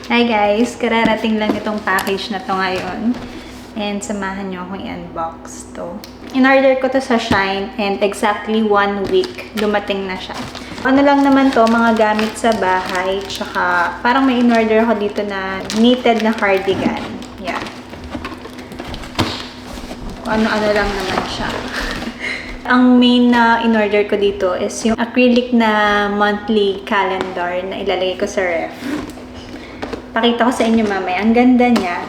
Hi guys! Kararating lang itong package na to ngayon. And samahan nyo akong i-unbox to. In-order ko to sa Shine and exactly 1 week dumating na siya. Ano lang naman to, mga gamit sa bahay. Tsaka parang may in-order ako dito na knitted na cardigan. Yan. Ano-ano lang naman siya. Ang main na in-order ko dito is yung acrylic na monthly calendar na ilalagay ko sa ref. Pakita ko sa inyo mamaya. Ang ganda niya.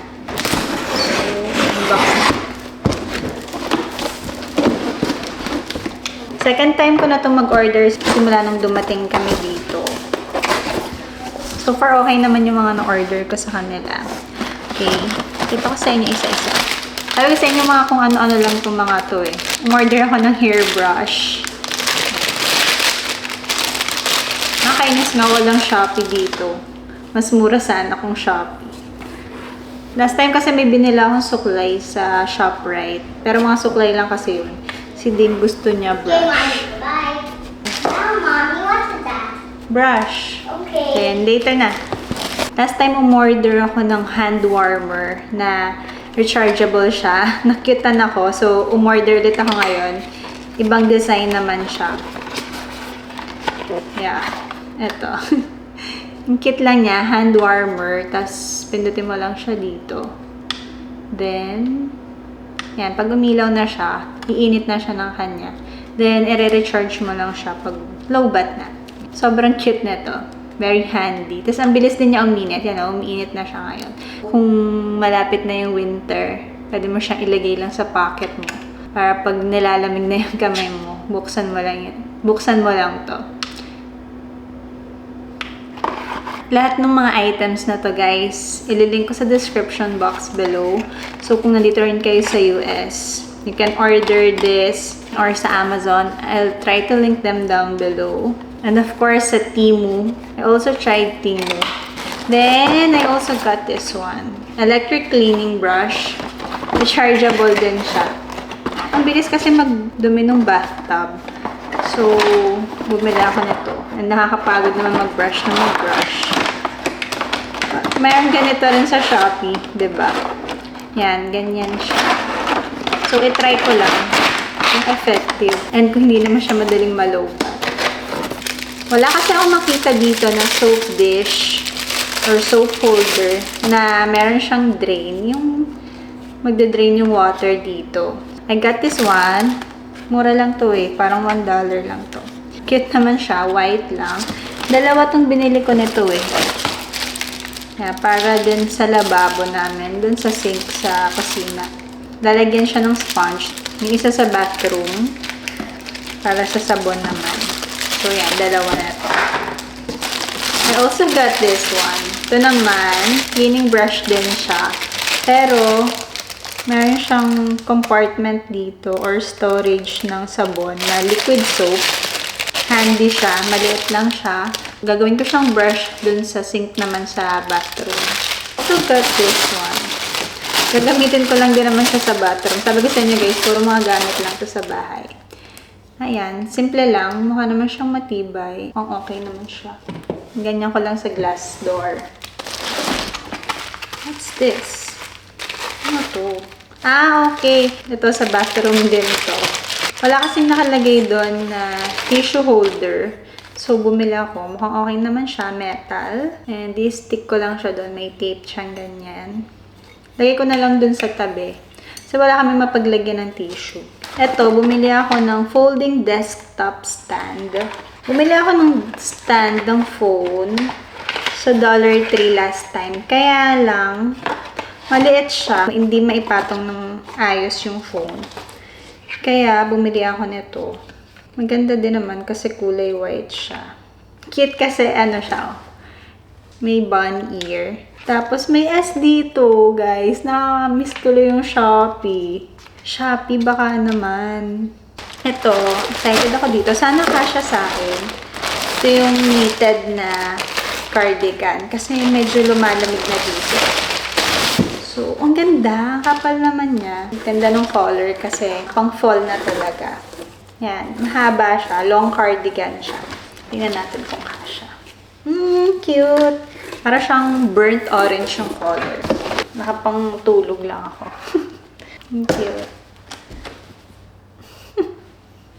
So, unbox na. Second time ko na itong mag-order simula nung dumating kami dito. So far, okay naman yung mga na-order ko sa kanila. Okay. Pakita ko sa inyo isa-isa. Sabi ko sa inyo mga kung ano-ano lang itong mga to eh. Umorder ako ng hairbrush. Nakakainis nga walang Shopee dito. Mas mura sana kung Shopee. Last time kasi may binila akong suklay sa ShopRite. Pero mga suklay lang kasi yun. Si Dave gusto niya brush. Okay, Mommy, bye. Now, Mommy, what's that? Brush. Okay. Then, later na. Last time umorder ako ng hand warmer na rechargeable siya. Nakyutan ako. So, umorder ulit ako ngayon. Ibang design naman siya. Yeah. Ito. Ang kit lang niya, hand warmer, tapos pindutin mo lang siya dito. Then, yan, pag umilaw na siya, iinit na siya ng kanya. Then, i-recharge mo lang siya pag low bat na. Sobrang cute nito. Very handy. Tapos, ang bilis din niya uminit. Yan, umiinit na siya ngayon. Kung malapit na yung winter, pwede mo siyang ilagay lang sa pocket mo. Para pag nilalamig na yung kamay mo, buksan mo lang yan. Buksan mo lang to. Lahat ng mga items na to guys, ililink ko sa description box below. So kung nandito rin kayo sa US, you can order this or sa Amazon. I'll try to link them down below. And of course sa Temu. I also tried Temu. Then I also got this one. Electric cleaning brush. Rechargeable din siya. Ang bilis kasi magdumi ng bathtub. So, bumili ako nito. And nakakapagod naman mag-brush na mag-brush. Mayroon ganito rin sa Shopee, diba? Yan, ganyan siya. So, itry ko lang kung effective. And kung hindi naman siya madaling malobat. Wala kasi akong makita dito na soap dish or soap holder na meron siyang drain. Yung magde-drain yung water dito. I got this one. Mura lang to eh. Parang $1 lang to. Cute naman siya. White lang. Dalawa tong binili ko nito eh. Yeah, para din sa lababo namin. Dun sa sink sa kusina. Lalagyan siya ng sponge. Yung isa sa bathroom. Para sa sabon naman. So yan. Dalawa na to. I also got this one. Ito naman. Cleaning brush din siya. Pero meron siyang compartment dito or storage ng sabon na liquid soap. Handy siya. Maliit lang siya. Gagawin ko siyang brush dun sa sink naman sa bathroom. Also got this one. Gagamitin ko lang din naman siya sa bathroom. Sabi ko sa inyo guys, puro mga gamit lang to sa bahay. Ayan. Simple lang. Mukha naman siyang matibay. Ang okay naman siya. Ganyan ko lang sa glass door. What's this? Ano to? Ah, okay. Ito sa bathroom din to. Wala kasing nakalagay doon na tissue holder. So, bumili ako. Mukhang okay naman siya. Metal. And stick ko lang siya doon. May tape siyang ganyan. Lagay ko na lang doon sa tabi. So, wala kami mapaglagyan ng tissue. Ito, bumili ako ng folding desktop stand. Bumili ako ng stand ng phone sa $3 last time. Kaya lang, maliit siya. Hindi maipatong ng ayos yung phone. Kaya, bumili ako nito. Maganda din naman kasi kulay white siya. Cute kasi ano siya. May bun ear. Tapos may S dito, guys. Nakamiss ko lang yung Shopee. Shopee, baka naman. Ito, excited ako dito. Sana kasya sa akin. Ito yung knitted na cardigan. Kasi medyo lumalamig na dito. So, ang ganda. Kapal naman niya. Ang ganda ng color kasi pang fall na talaga. Yan. Mahaba siya. Long cardigan siya. Tingnan natin kung kasya. Cute. Para siyang burnt orange yung color. Nakapang tulog lang ako. Ang cute.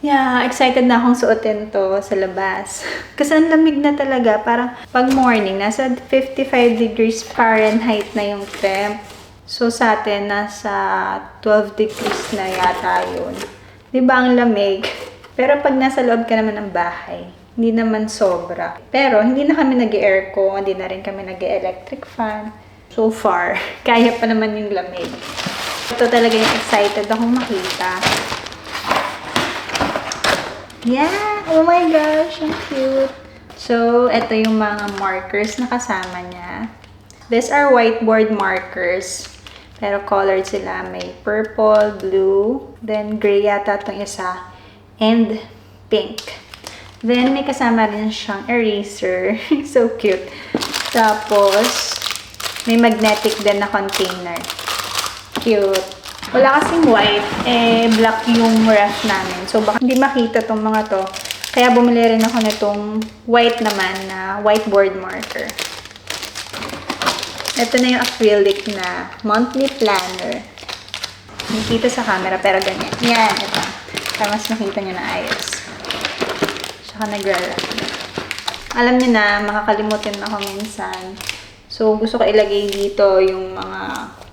Yeah, excited na akong suotin to sa labas. Kasi ang lamig na talaga. Parang pag morning, nasa 55 degrees Fahrenheit na yung temp. So sa atin, nasa 12 degrees na yata yun. Diba ang lamig? Pero pag nasa loob ka naman ng bahay, hindi naman sobra. Pero hindi na kami nag-aircon, hindi na rin kami nag-electric fan. So far, kaya pa naman yung lamig. Ito talaga yung excited akong makita. Yeah! Oh my gosh! Ang cute! So, ito yung mga markers na kasama niya. These are whiteboard markers. Pero colored sila. May purple, blue, then gray yata itong isa, and pink. Then, may kasama rin siyang eraser. So cute. Tapos, may magnetic din na container. Cute. Wala kasing white, black yung ref namin. So, baka hindi makita tong mga to. Kaya bumili rin ako nitong white naman na whiteboard marker. Ito na yung acrylic na monthly planner. Nakikita sa camera, pero ganyan. Yan, ito. Para mas makita nyo na ayos. Tsaka nag-wrap. Alam nyo na, makakalimutin ako minsan. So, gusto ko ilagay dito yung mga,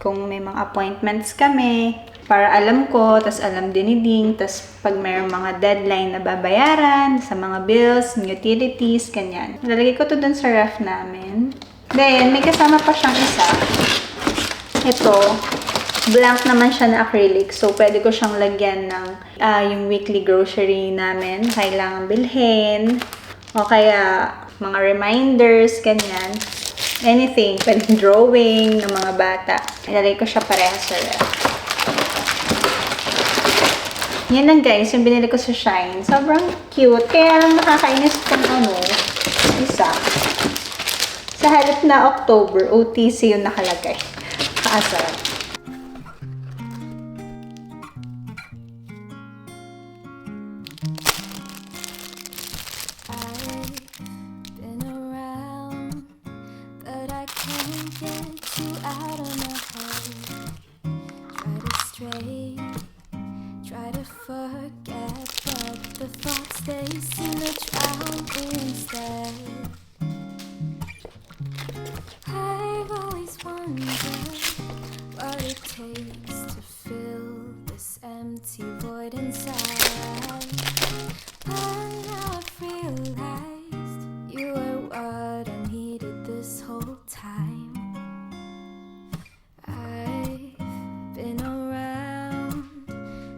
kung may mga appointments kami, para alam ko, tas alam din ni Ding, tas pag mayroong mga deadline na babayaran, sa mga bills, utilities, ganyan. Lalagay ko to dun sa ref namin. Then, may kasama pa siyang isa. Ito, blank naman siya na acrylic. So, pwede ko siyang lagyan ng yung weekly grocery namin, kailangan bilhin, o kaya mga reminders, ganyan. Anything, pwedeng drawing ng mga bata. Ilalagay ko siya parehas sa ref. Yan lang guys, yung binili ko sa Shine. Sobrang cute. Kaya lang nakakainis itong isa. Sa halip na October, OTC yung nakalagay. Kaasarap. Try to forget, but the thoughts they seem to drown instead. I've always wondered what it takes to fill this empty void inside. But now I've realized you were what I needed this whole time. I've been around,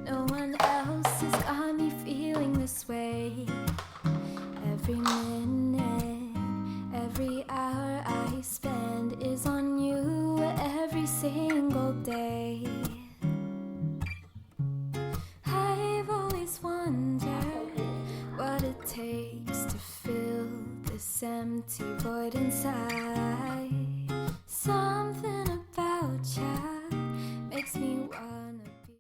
no one else has got me feeling this way. Every minute, every hour I spend is on you every single day. I've always wondered what it takes to fill this empty void inside.